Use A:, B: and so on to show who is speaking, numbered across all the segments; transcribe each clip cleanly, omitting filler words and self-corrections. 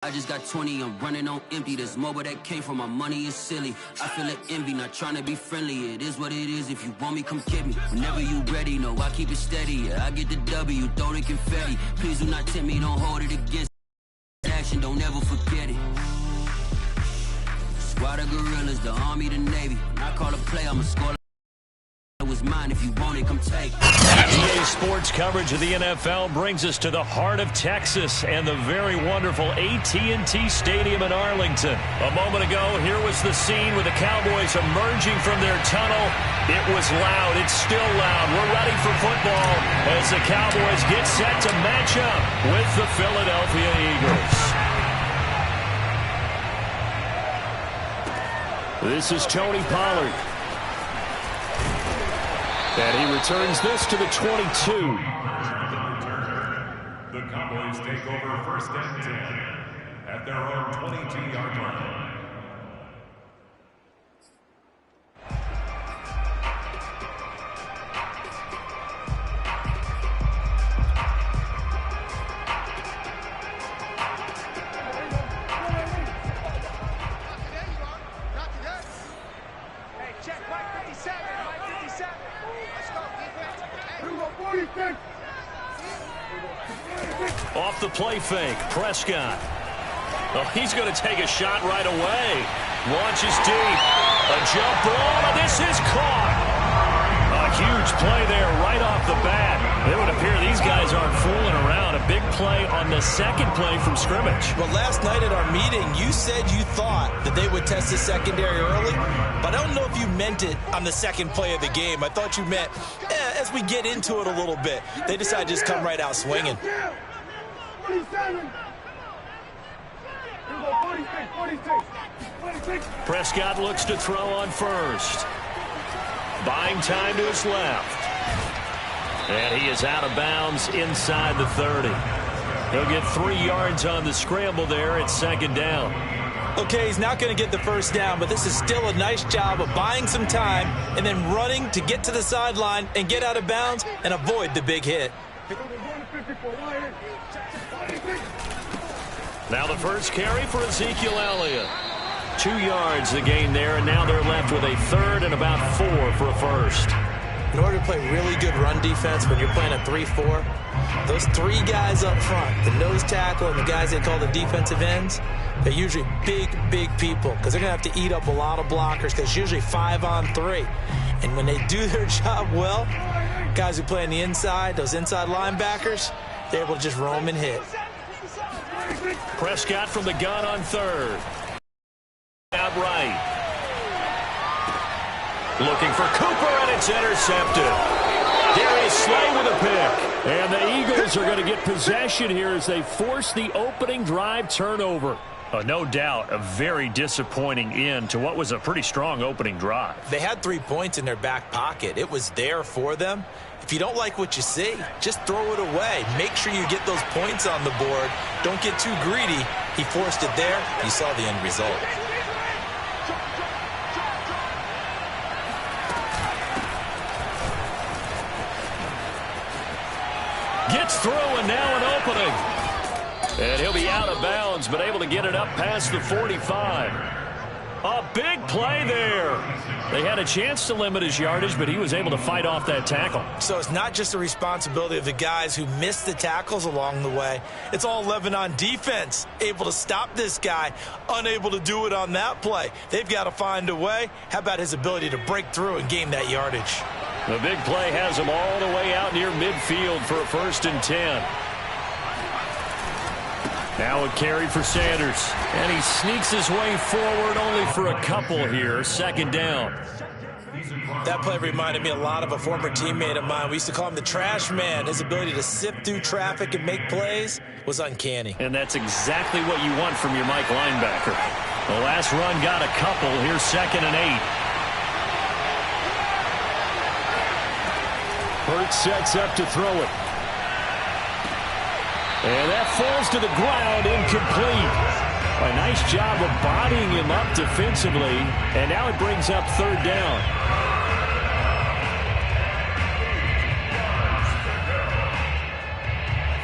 A: I just got 20, I'm running on empty. This mobile that came from my money is silly. I feel it envy, not trying to be friendly. It is what it is, if you want me, come get me. Whenever you ready, no, I keep it steady. Yeah, I get the W, throw the confetti. Please do not tempt me, don't hold it against action, don't ever forget it. Squad of gorillas, the army, the navy. When I call a play, I'ma score. It was mine, if you want it, come take it.
B: EA Sports coverage of the NFL brings us to the heart of Texas and the very wonderful AT&T Stadium in Arlington. A moment ago, here was the scene with the Cowboys emerging from their tunnel. It was loud. It's still loud. We're ready for football as the Cowboys get set to match up with the Philadelphia Eagles. This is Tony Pollard. And he returns this to the 22.
C: The Cowboys take over first and 10 at their own 22-yard line.
B: Off the play fake, Prescott. Oh, he's going to take a shot right away. Launches deep. A jump ball, and this is caught. A huge play there right off the bat. It would appear these guys aren't fooling around. A big play on the second play from scrimmage.
D: Well, last night at our meeting, you said you thought that they would test the secondary early, but I don't know if you meant it on the second play of the game. I thought you meant as we get into it a little bit. They decided to just come right out swinging.
C: 46.
B: Prescott looks to throw on first. Buying time to his left. And he is out of bounds inside the 30. He'll get 3 yards on the scramble there at second down.
D: Okay, he's not going to get the first down, but this is still a nice job of buying some time and then running to get to the sideline and get out of bounds and avoid the big hit.
B: Now the first carry for Ezekiel Elliott. 2 yards the gain there, and now they're left with a third and about 4 for a first.
D: In order to play really good run defense when you're playing a 3-4, those 3 guys up front, the nose tackle and the guys they call the defensive ends, they're usually big people because they're going to have to eat up a lot of blockers because it's usually 5-on-3. And when they do their job well, guys who play on the inside, those inside linebackers, they're able to just roam and hit.
B: Prescott from the gun on third. Out right. Looking for Cooper, and it's intercepted. Darius Slay with a pick. And the Eagles are going to get possession here as they force the opening drive turnover. No doubt a very disappointing end to what was a pretty strong opening drive.
D: They had 3 points in their back pocket. It was there for them. If you don't like what you see, just throw it away. Make sure you get those points on the board. Don't get too greedy. He forced it there. You saw the end result.
B: Gets through, and now an opening. And he'll be out of bounds, but able to get it up past the 45. A big play there. They had a chance to limit his yardage, but he was able to fight off that tackle.
D: So it's not just the responsibility of the guys who missed the tackles along the way. It's all 11 on defense, able to stop this guy, unable to do it on that play. They've got to find a way. How about his ability to break through and gain that yardage?
B: The big play has him all the way out near midfield for a first and 10. Now a carry for Sanders, and he sneaks his way forward only for a couple here. Second down.
D: That play reminded me a lot of a former teammate of mine. We used to call him the trash man. His ability to sift through traffic and make plays was uncanny.
B: And that's exactly what you want from your Mike linebacker. The last run got a couple. Here's second and 8. Hurts sets up to throw it. And that falls to the ground, incomplete. A nice job of bodying him up defensively, and now it brings up third down.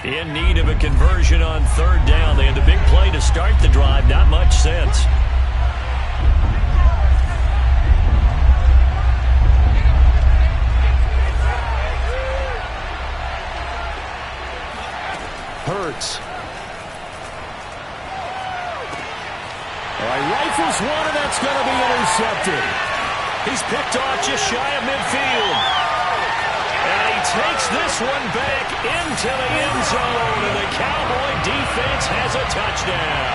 B: In need of a conversion on third down. They had the big play to start the drive. Not much sense.
E: Hurts. All right, rifles one, and that's going to be intercepted.
B: He's picked off just shy of midfield. And he takes this one back into the end zone, and the Cowboy defense has a touchdown.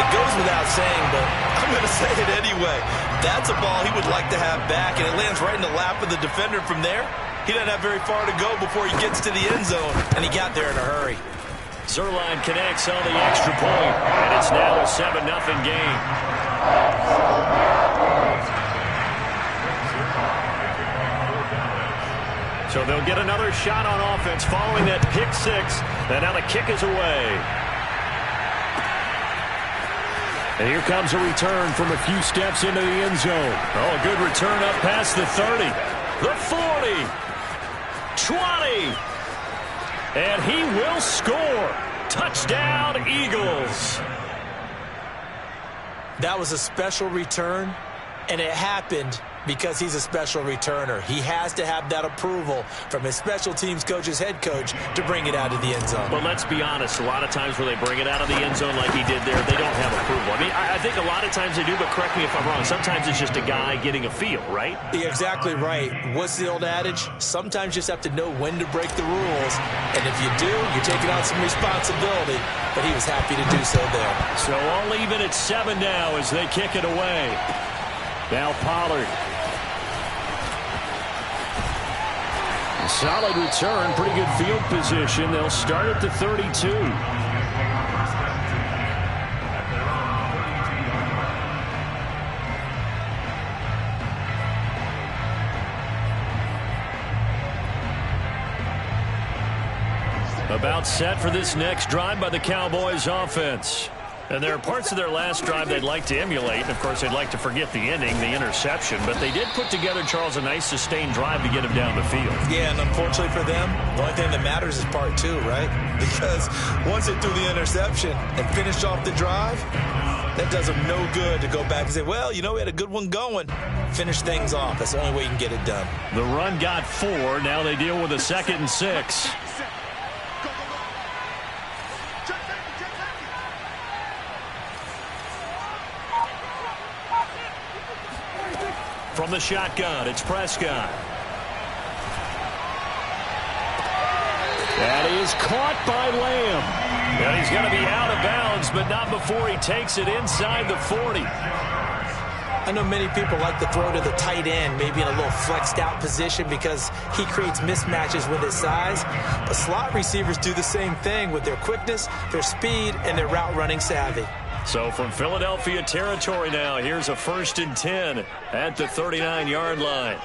D: It goes without saying, but I'm going to say it anyway. That's a ball he would like to have back, and it lands right in the lap of the defender from there. He doesn't have very far to go before he gets to the end zone, and he got there in a hurry.
B: Zerline connects on the extra point, and it's now a 7-0 game. So they'll get another shot on offense following that pick six, and now the kick is away.
E: And here comes a return from a few steps into the end zone.
B: Oh, a good return up past the 30, the 40, 20, and he will score. Touchdown, Eagles.
D: That was a special return, and it happened because he's a special returner. He has to have that approval from his special teams coach's head coach to bring it out of the end zone.
B: But let's be honest, a lot of times where they bring it out of the end zone like he did there, they don't have approval. I mean, I think a lot of times they do, but correct me if I'm wrong. Sometimes it's just a guy getting a feel, right?
D: You're exactly right. What's the old adage? Sometimes you just have to know when to break the rules. And if you do, you're taking on some responsibility. But he was happy to do so there.
B: So all even at 7 now as they kick it away. Now Pollard.
E: A solid return, pretty good field position. They'll start at the 32.
B: About set for this next drive by the Cowboys offense. And there are parts of their last drive they'd like to emulate. And, of course, they'd like to forget the ending, the interception. But they did put together, Charles, a nice sustained drive to get him down the field.
D: Yeah, and unfortunately for them, the only thing that matters is part two, right? Because once they threw the interception and finished off the drive, that does them no good to go back and say, well, you know, we had a good one going. Finish things off. That's the only way you can get it done.
B: The run got 4. Now they deal with a 2nd and 6. From the shotgun, it's Prescott.
E: That is caught by Lamb.
B: And he's going to be out of bounds, but not before he takes it inside the 40.
D: I know many people like to throw to the tight end, maybe in a little flexed out position because he creates mismatches with his size. But slot receivers do the same thing with their quickness, their speed, and their route running savvy.
B: So from Philadelphia territory now, here's a 1st and 10 at the 39-yard line.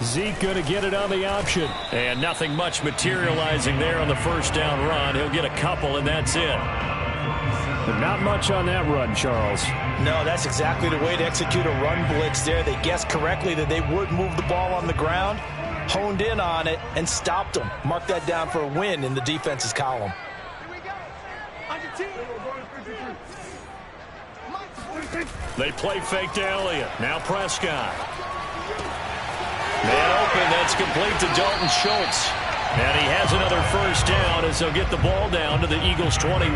E: Zeke going to get it on the option.
B: And nothing much materializing there on the first down run. He'll get a couple, and that's it.
E: But not much on that run, Charles.
D: No, that's exactly the way to execute a run blitz there. They guessed correctly that they would move the ball on the ground, honed in on it, and stopped them. Mark that down for a win in the defense's column.
B: They play fake to Elliott. Now Prescott. Man open, that's complete to Dalton Schultz. And he has another first down as they'll get the ball down to the Eagles' 21.